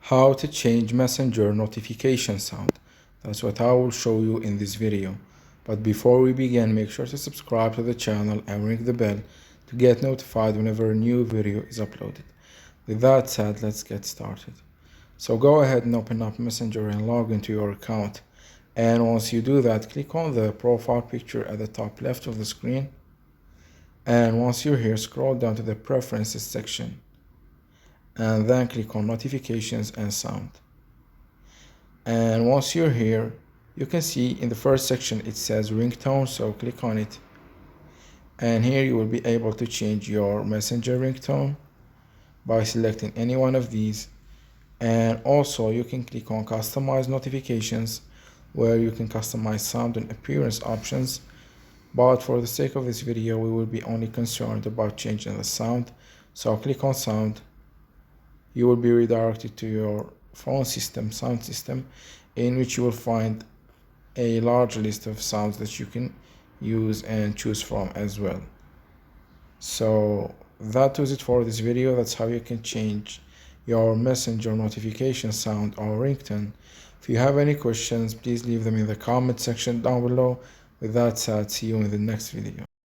How to change Messenger notification sound. That's what I will show you in this video. But before we begin, make sure to subscribe to the channel and ring the bell to get notified whenever a new video is uploaded. With that said, let's get started. So go ahead and open up Messenger and log into your account. And once you do that, click on the profile picture at the top left of the screen. And once you're here, scroll down to the preferences section. And then click on notifications and sound. And once you're here, you can see in the first section it says ringtone, so click on it. And here you will be able to change your Messenger ringtone by selecting any one of these. And also you can click on customize notifications, where you can customize sound and appearance options. But for the sake of this video, we will be only concerned about changing the sound. So click on sound. You will be redirected to your phone system, sound system, in which you will find a large list of sounds that you can use and choose from as well. So that was it for this video. That's how you can change your Messenger notification sound or ringtone. If you have any questions, please leave them in the comment section down below. With that said, see you in the next video.